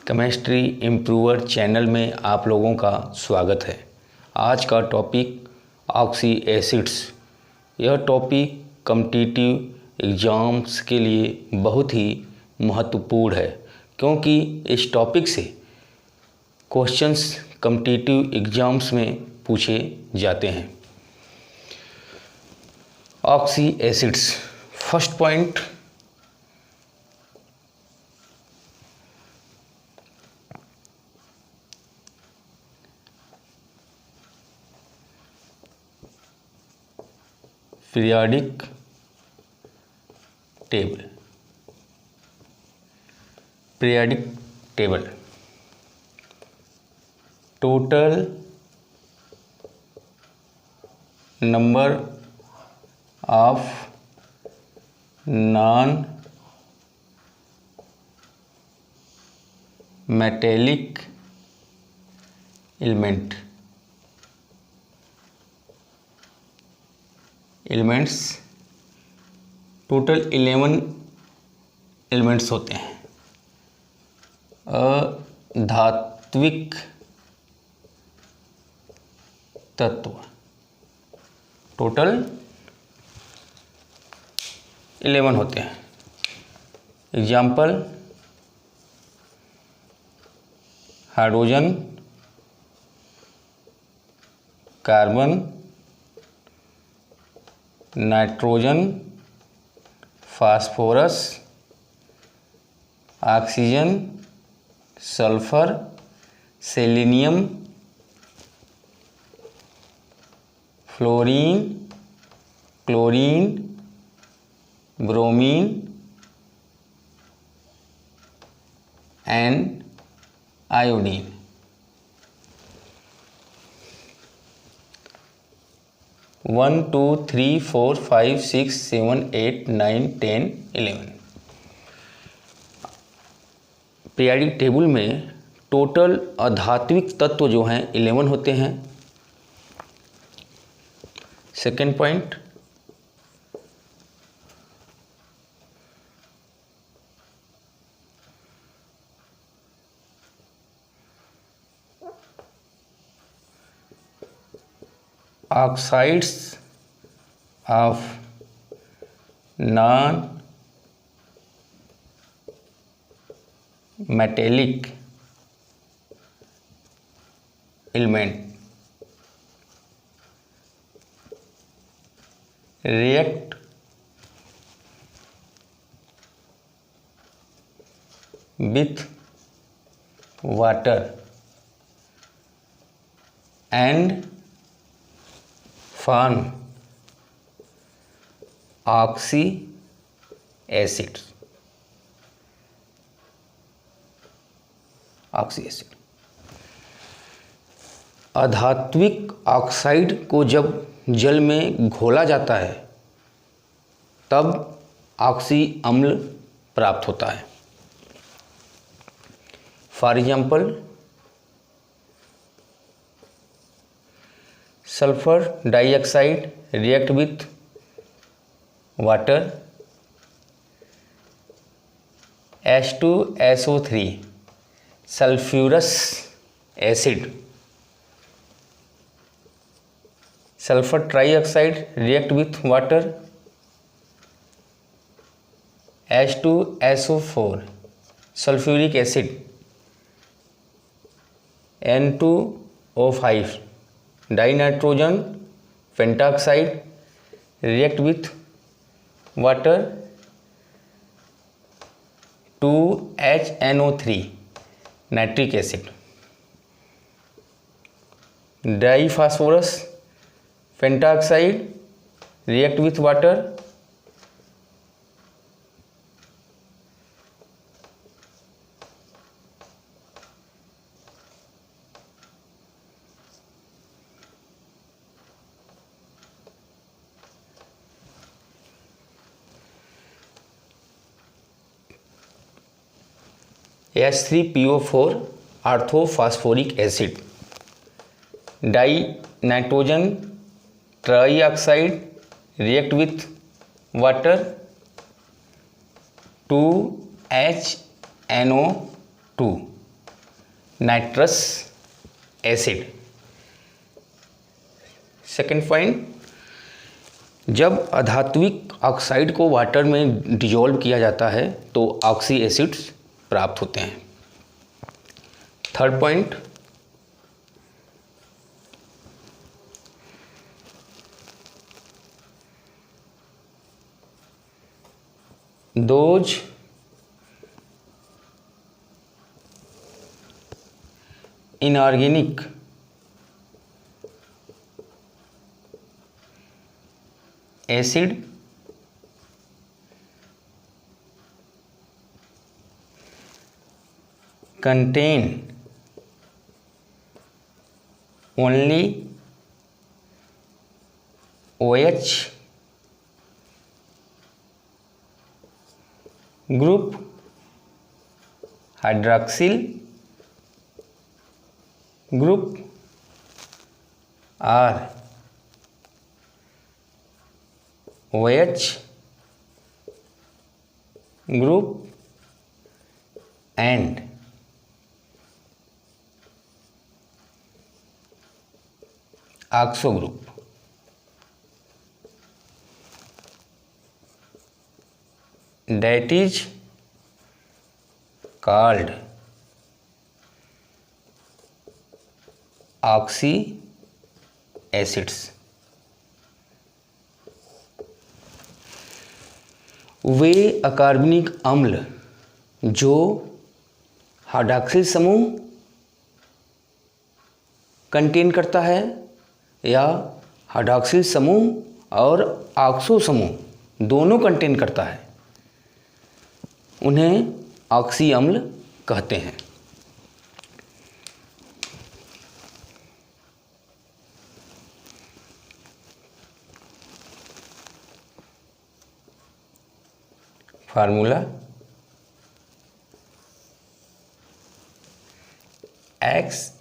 Chemistry improver channel में आप लोगों का स्वागत है। आज का टॉपिक ऑक्सी एसिड्स। यह टॉपिक कॉम्पिटिटिव एग्ज़ाम्स के लिए बहुत ही महत्वपूर्ण है, क्योंकि इस टॉपिक से क्वेश्चंस कॉम्पिटिटिव एग्ज़ाम्स में पूछे जाते हैं। Oxy acids, first point, periodic table. Periodic table total number of non metallic elements total 11 elements होते हैं। अधात्विक तत्व टोटल 11 होते हैं। Example: hydrogen, carbon, nitrogen, phosphorus, oxygen, sulphur, selenium, fluorine, chlorine, bromine and iodine. One, two, three, four, five, six, seven, 8, 9, 10, 11। Periodic table में total अधात्विक तत्व जो हैं 11 होते हैं। Second point, oxides of non metallic element react with water and form oxy acids। Oxy acid अधात्विक oxide को जब जल में घोला जाता है तब ऑक्सी अम्ल प्राप्त होता है। For example, sulphur dioxide react with water, H2SO3 sulphurous acid, sulphur trioxide react with water, H2SO4 sulphuric acid, N2O5 dinitrogen pentaoxide react with water, 2HNO3 nitric acid, diphosphorus pentaoxide react with water, H3PO4 orthophosphoric acid, dinitrogen trioxide react with water, 2HNO2 nitrous acid. Second point, जब अधात्विक oxide को water में dissolve किया जाता है तो oxy acids प्राप्त होते हैं। Third point, those inorganic acid contain only OH group, hydroxyl group or OH group and oxo group। That is called oxy acids. वे अकार्बनिक अम्ल जो हाइड्रॉक्सिल समूह कंटेन करता है या हाइड्रॉक्सिल समूह और ऑक्सो समूह दोनों कंटेन करता है, उन्हें ऑक्सी अम्ल कहते हैं। Formula X,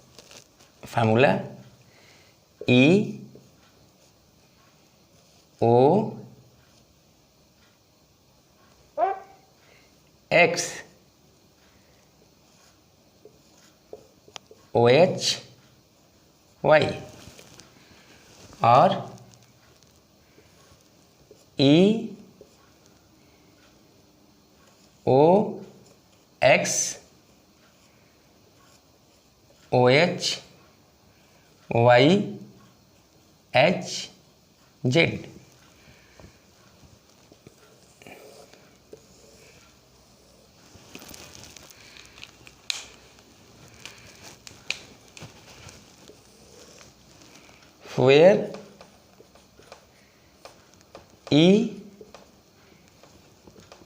formula E O X O H Y और E O X O H Y H Z. where E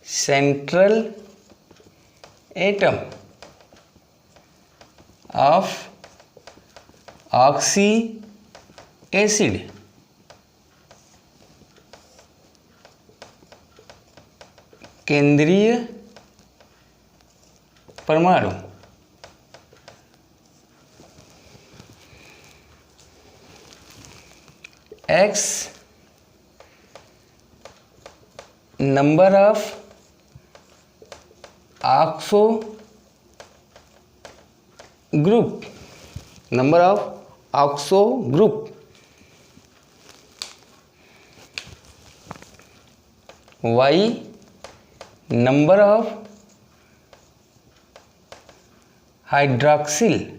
central atom of oxy acid केंद्रीय परमाणु X number of oxo group, number of oxo group, Y number of hydroxyl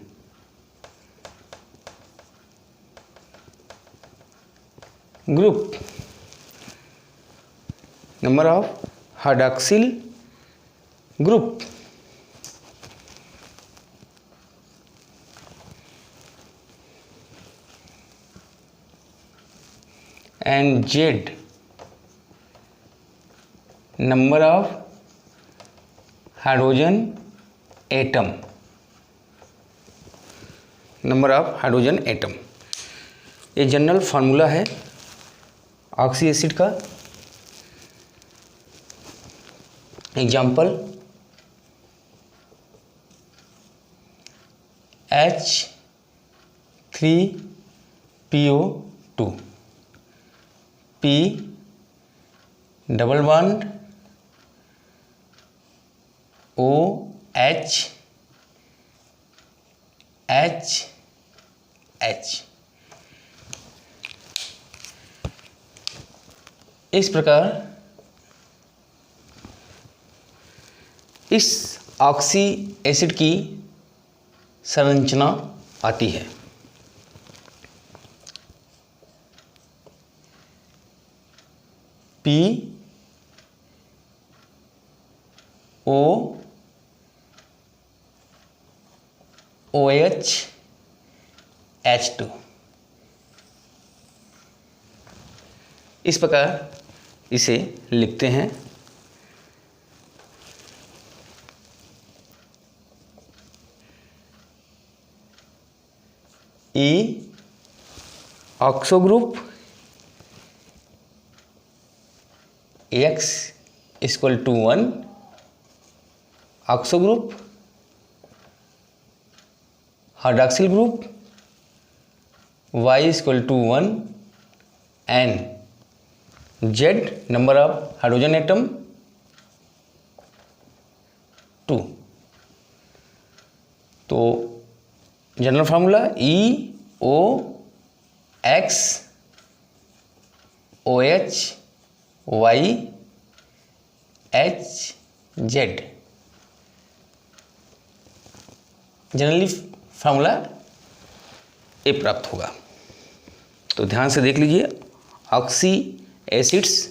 group, number of hydroxyl group, and Z number of hydrogen atom, number of hydrogen atom. ये general formula है oxy acid का। Example H3PO2 P double bond OH H H. इस प्रकार इस oxy acid की संरचना आती है। P O O H H2। इस प्रकार इसे लिखते हैं। E oxo group X equal to 1, oxo group, hydroxyl group Y equal to 1 and Z number of hydrogen atom 2। तो general formula EOX OH YHZ। Generally formula ए प्राप्त होगा। तो ध्यान से देख लीजिए, oxy acids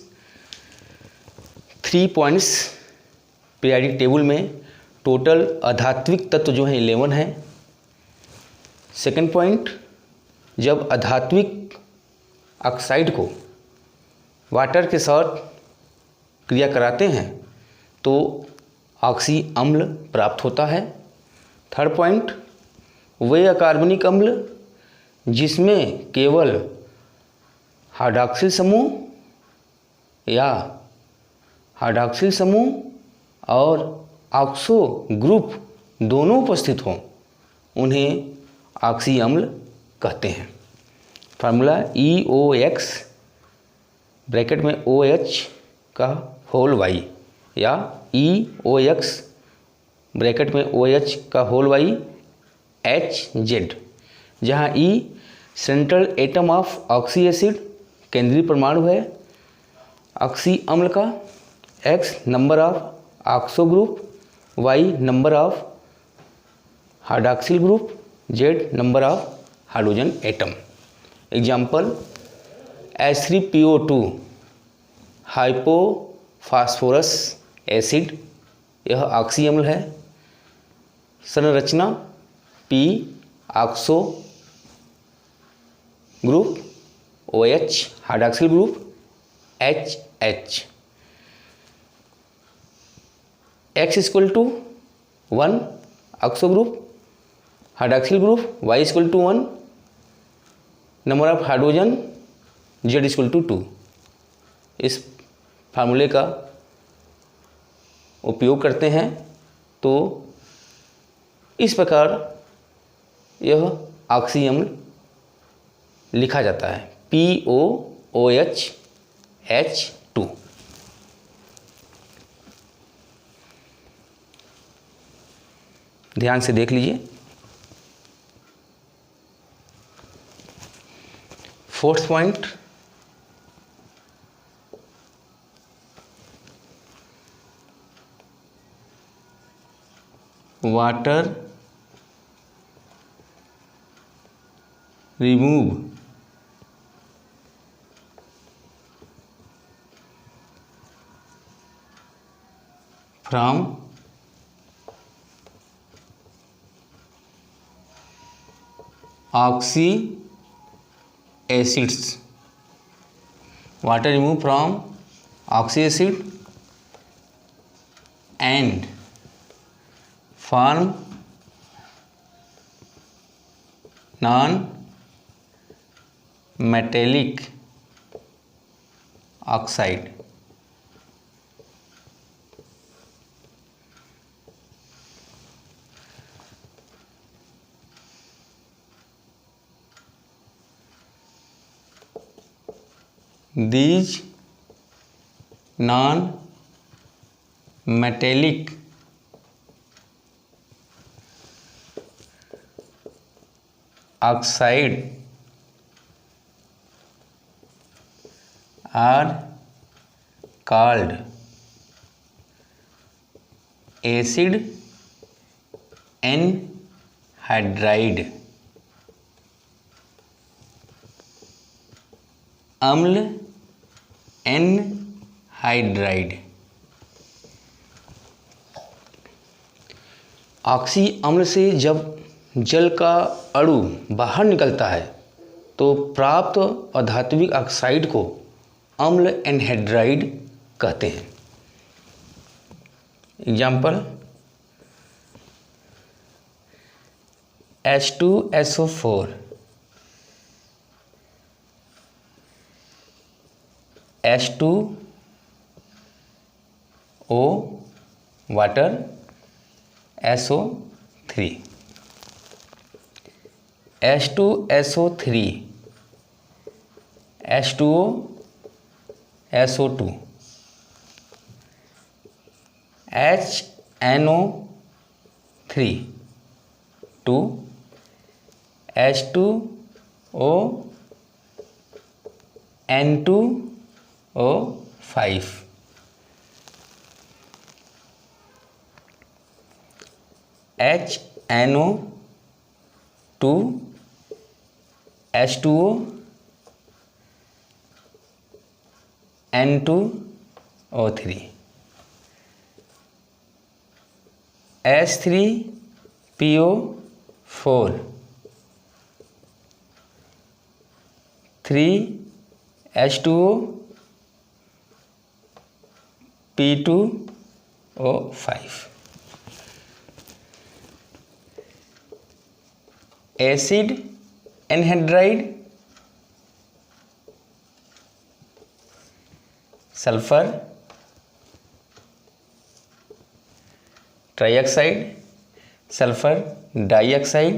3 points periodic table में total अधात्विक तत्व जो है 11 है। सेकंड पॉइंट, जब अधात्विक ऑक्साइड को वाटर के साथ क्रिया कराते हैं तो ऑक्सी अम्ल प्राप्त होता है। थर्ड पॉइंट, वे अकार्बनिक अम्ल जिसमें केवल हाइड्रॉक्सिल समूह या हाइड्रॉक्सिल समूह और ऑक्सो ग्रुप दोनों उपस्थित हों, उन्हें ऑक्सी अम्ल कहते हैं। फार्मूला EOX ब्रैकेट में OH का होल Y या EOX ब्रैकेट में OH का होल Y HZ, जहाँ E central atom of oxy acid केंद्रीय परमाणु है ऑक्सी अम्ल का, X number of oxo group, Y number of hydroxyl group, Z number of hydrogen atom. Example H3PO2 hypophosphorous acid, यह oxy अम्ल है। संरचना P oxo group, OH hydroxyl group, HH। X equal to 1 oxo group, hydroxyl group, Y equal to 1, number of hydrogen Z equal to 2। इस फार्मूले का उपयोग करते हैं तो इस प्रकार यह ऑक्सी अम्ल लिखा जाता है, POOH H2। ध्यान से देख लीजिए। Fourth point, water remove from oxy acids, water remove from oxy acid and form non metallic oxide. These non-metallic oxide are called acid anhydride, अम्ल एनहाइड्राइड। ऑक्सी अम्ल से जब जल का अणु बाहर निकलता है तो प्राप्त अधात्विक ऑक्साइड को अम्ल एनहाइड्राइड कहते हैं। Example H2SO4, H2O water, SO3, H2SO3, H2O, SO2, HNO3, 2, H2O, N2O5, HNO2, H2O, N2O3, H3PO4, 3H2O, P2O5। Acid anhydride, sulphur trioxide, sulphur dioxide,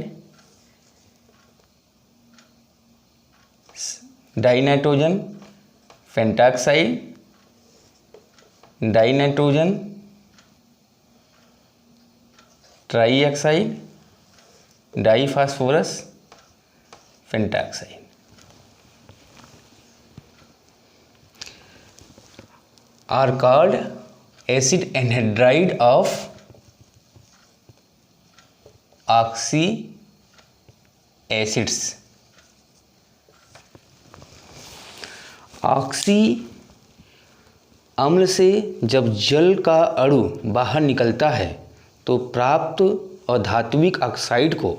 dinitrogen pentoxide, dinitrogen trioxide, diphosphorus pentoxide. Are called acid anhydride of oxy acids. Oxy अम्ल से जब जल का अणु बाहर निकलता है तो प्राप्त अधात्विक ऑक्साइड को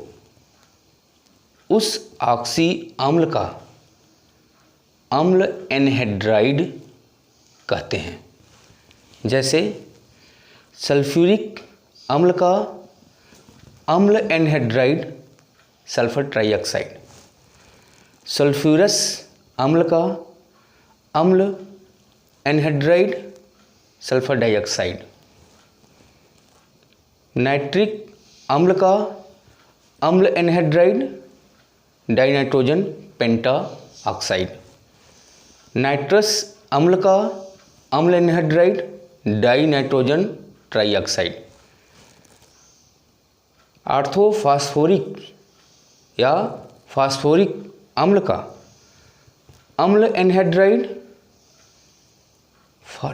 उस ऑक्सी अम्ल का अम्ल एनहाइड्राइड कहते हैं। जैसे सल्फ्यूरिक अम्ल का अम्ल एनहाइड्राइड सल्फर ट्राइऑक्साइड, सल्फ्यूरस अम्ल का अम्ल एनहाइड्राइड सल्फर डाइऑक्साइड, नाइट्रिक अम्ल का अम्ल एनहाइड्राइड डाइनाइट्रोजन पेंटा ऑक्साइड, नाइट्रस अम्ल का अम्ल एनहाइड्राइड डाइनाइट्रोजन ट्राइऑक्साइड, ऑर्थोफॉस्फोरिक या फास्फोरिक अम्ल का अम्ल एनहाइड्राइड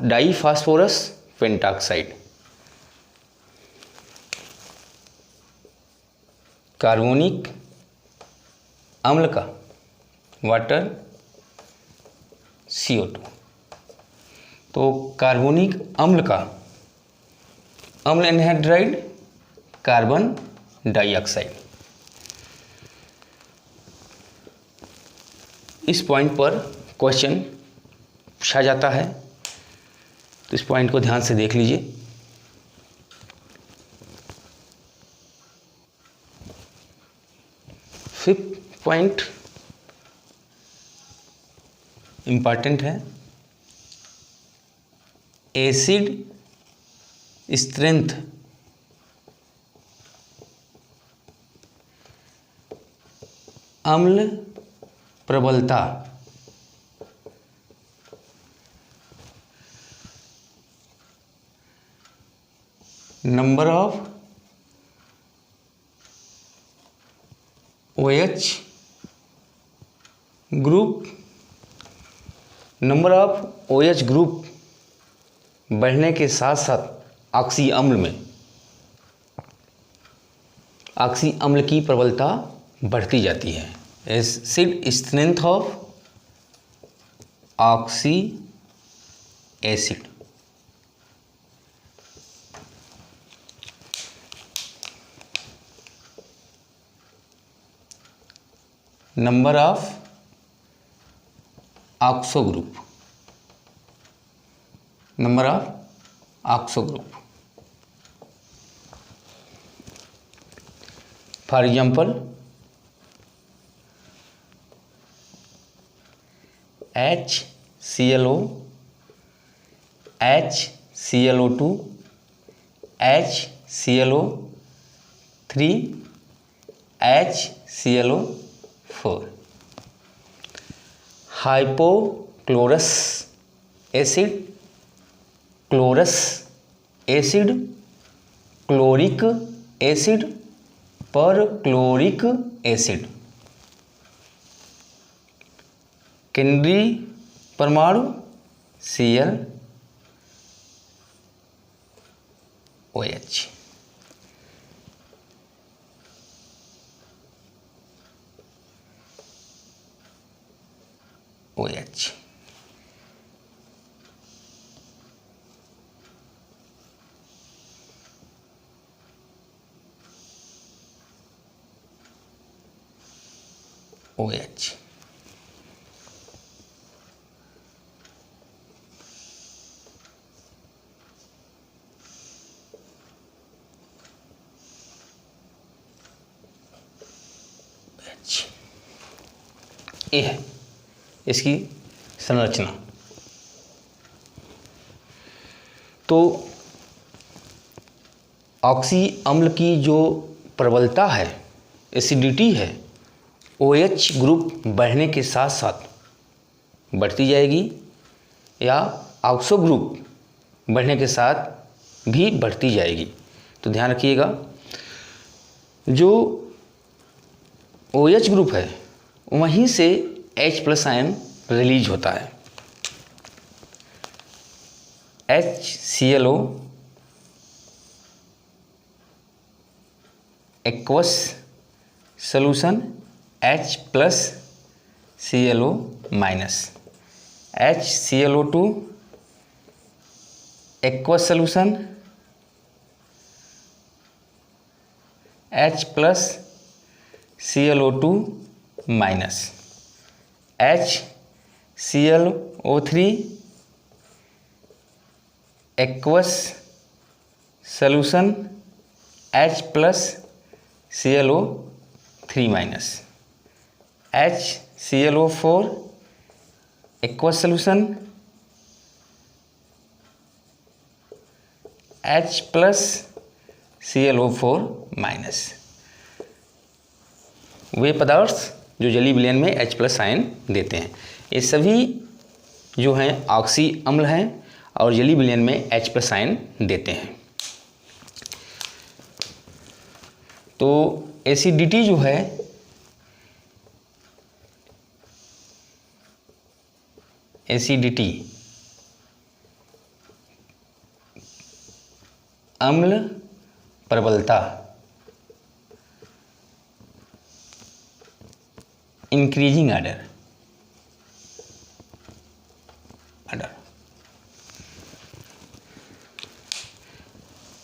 डाइफास्फोरस पेंटाक्साइड, कार्बोनिक अम्ल का वाटर CO2। तो कार्बोनिक अम्ल का अम्ल एनहाइड्राइड कार्बन डाइऑक्साइड। इस पॉइंट पर क्वेश्चन पूछा जाता है तो इस पॉइंट को ध्यान से देख लीजिए। फिफ्थ पॉइंट इम्पॉर्टेंट है, एसिड स्ट्रेंथ अम्ल प्रबलता number of OH group, number of OH group बढ़ने के साथ साथ ऑक्सी अम्ल में ऑक्सी अम्ल की प्रबलता बढ़ती जाती है। Acid strength of oxy acid. Number of oxo group, number of oxo group. For example HClO, HClO2, HClO3, HClO4। Hypochlorous acid, chlorous acid, chloric acid, perchloric acid. केंद्रीय परमाणु ClOH। OH OH ये है इसकी संरचना। तो ऑक्सी अम्ल की जो प्रबलता है, एसिडिटी है, OH ग्रुप बढ़ने के साथ साथ बढ़ती जाएगी या ऑक्सो ग्रुप बढ़ने के साथ भी बढ़ती जाएगी। तो ध्यान रखिएगा, जो OH ग्रुप है वहीं से H+ आयन रिलीज होता है। HClO aqueous solution, H+ClO-, HClO2 aqueous solution, H+ClO2-, HClO3 aqueous solution, H+ClO3-, HClO4 aqueous solution, H+ClO4-। वे पदार्थ जो जलीय विलयन में H+ आयन देते हैं, ये सभी जो हैं ऑक्सी अम्ल हैं और जलीय विलयन में H+ आयन देते हैं। तो एसिडिटी जो है एसिडिटी अम्ल प्रबलता इंक्रीजिंग ऑर्डर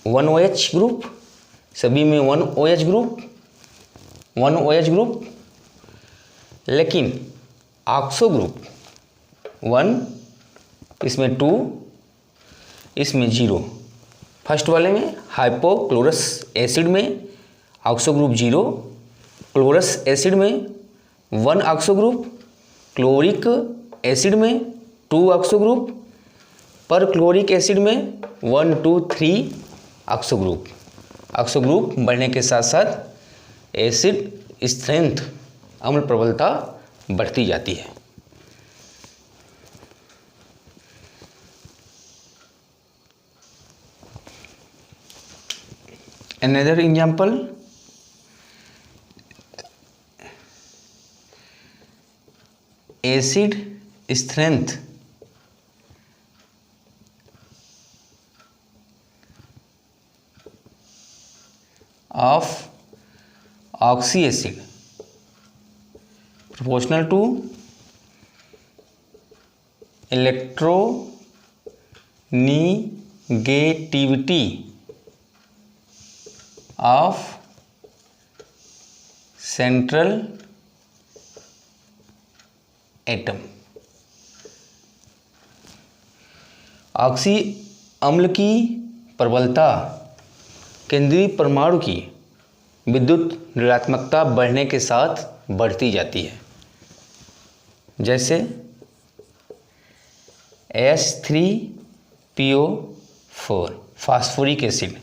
1OH ग्रुप, सभी में 1OH ग्रुप, लेकिन ऑक्सो ग्रुप 1, इसमें 2, इसमें 0। फर्स्ट वाले में हाइपोक्लोरस एसिड में ऑक्सो ग्रुप 0, क्लोरस एसिड में 1 ऑक्सो ग्रुप, क्लोरिक एसिड में 2 ऑक्सो ग्रुप, परक्लोरिक एसिड में 1, 2, 3 ऑक्सो ग्रुप। ऑक्सो ग्रुप बढ़ने के साथ साथ एसिड स्ट्रेंथ अम्ल प्रबलता बढ़ती जाती है। Another example, acid strength of oxy acid proportional to electronegativity of central atom. Oxy अम्ल की प्रबलता केंद्रीय परमाणु की विद्युत ऋणात्मकता बढ़ने के साथ बढ़ती जाती है। जैसे H3PO4 phosphoric acid,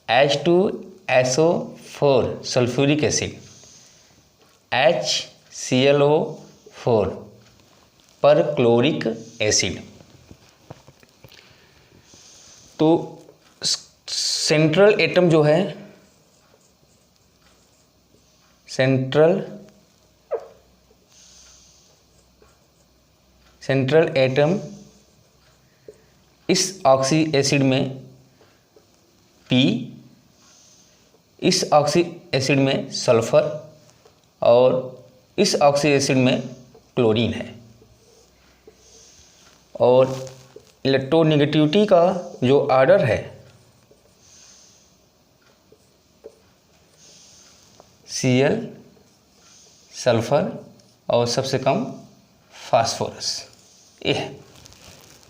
H2SO4 sulphuric acid, HClO4 perchloric acid. तो सेंट्रल एटम जो है, सेंट्रल एटम इस ऑक्सी एसिड में P, इस ऑक्सी एसिड में सल्फर और इस ऑक्सी एसिड में क्लोरीन है। और इलेक्ट्रोनिगेटिविटी का जो ऑर्डर है Cl, सल्फर और सबसे कम फास्फोरस, ये है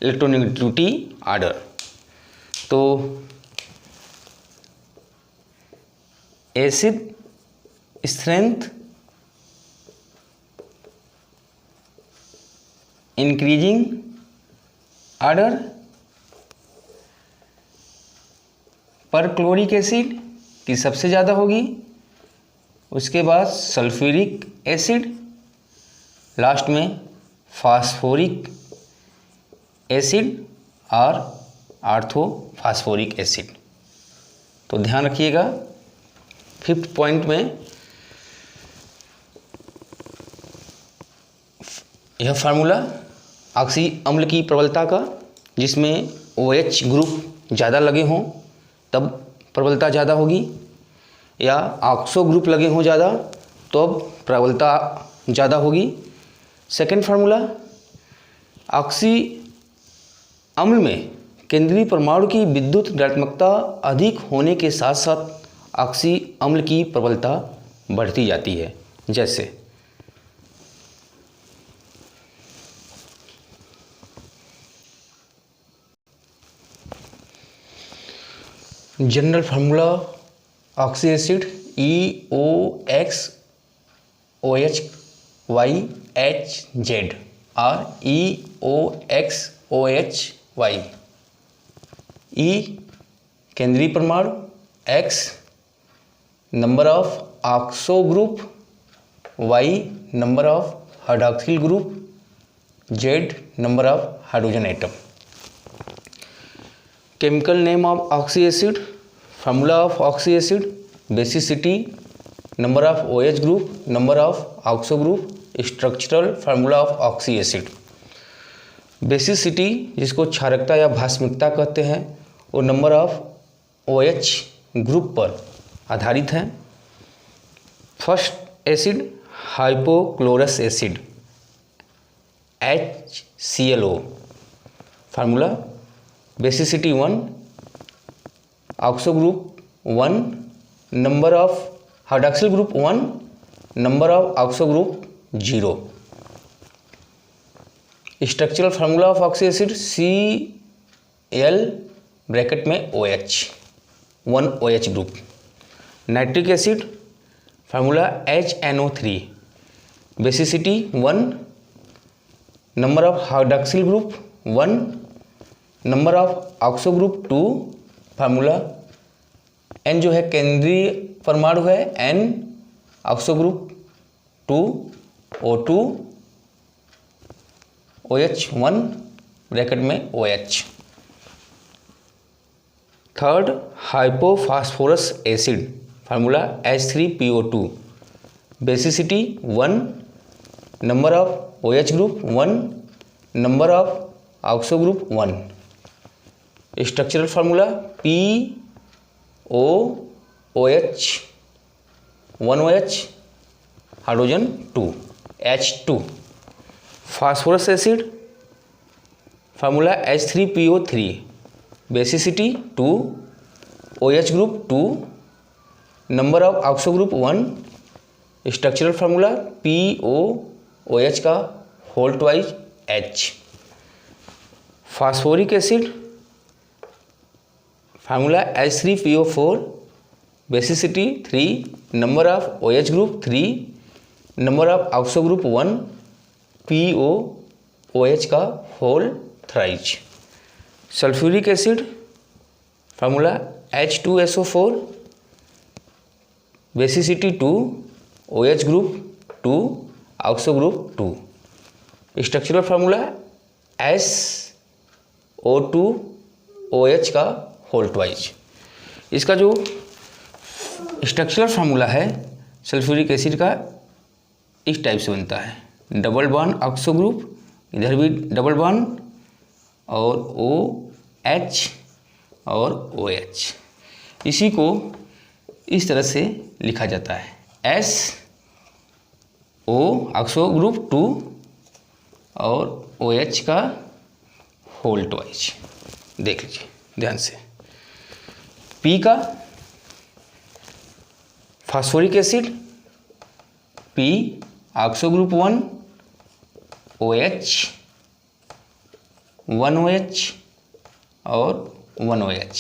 इलेक्ट्रोनिगेटिविटी ऑर्डर। तो एसिड स्ट्रेंथ इंक्रीजिंग ऑर्डर पर क्लोरिक एसिड की सबसे ज़्यादा होगी, उसके बाद सल्फ्यूरिक एसिड, लास्ट में फास्फोरिक एसिड और ऑर्थोफास्फोरिक एसिड। तो ध्यान रखिएगा 5th पॉइंट में यह फार्मूला ऑक्सी अम्ल की प्रबलता का, जिसमें OH ग्रुप ज़्यादा लगे हों तब प्रबलता ज़्यादा होगी, या ऑक्सो ग्रुप लगे हों ज़्यादा तो अब प्रबलता ज़्यादा होगी। सेकेंड फार्मूला, ऑक्सी अम्ल में केंद्रीय परमाणु की विद्युत ऋणात्मकता अधिक होने के साथ साथ ऑक्सी अम्ल की प्रबलता बढ़ती जाती है। जैसे general formula oxy acid EOXOHYHZ और EOXOHY। E केंद्रीय परमाणु, X number of oxo group, Y number of hydroxyl group, Z number of hydrogen atom. Chemical name of oxy acid, formula of oxy acid, basicity, number of OH group, number of oxo group, structural formula of oxy acid. Basicity जिसको क्षारकता या भास्मिकता कहते हैं, वो number of OH group पर आधारित है। First acid hypochlorous acid, HClO, formula basicity 1, oxo group 1, number of hydroxyl group 1, number of oxo group 0। Structural formula of oxy acid Cl bracket में OH, 1 OH group. Nitric acid formula HNO3, basicity 1, number of hydroxyl group 1, number of oxo group 2, formula N जो है केंद्रीय परमाणु है, N oxo group 2 O2 OH1 bracket में OH। Third hypophosphorous acid, formula H3PO2, basicity 1, number of OH group 1, number of oxo group 1। Structural formula POOH 1OH hydrogen 2 H2। Phosphorous acid formula H3PO3 basicity 2, OH group 2, number of oxo group 1। Structural formula POOH का whole twice H। Phosphoric acid formula H3PO4 basicity 3, number of OH group 3, number of oxo group 1, POOH का whole thrice. Sulphuric acid formula H2SO4 basicity 2, OH group 2, oxo group 2। Structural formula SO2OH का whole twice. इसका जो structural formula है sulphuric acid का इस type से बनता है, डबल बॉन्ड ऑक्सो ग्रुप, इधर भी डबल बॉन्ड और OH और OH। इसी को इस तरह से लिखा जाता है SO ऑक्सो ग्रुप 2 और OH का होल ट्वाइज। देख लीजिए ध्यान से। P का phosphoric acid P oxo group 1 OH 1OH और 1OH।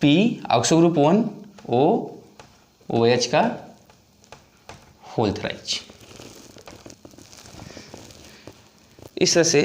P oxo group 1 OH का होल थ्राइज। इस तरह से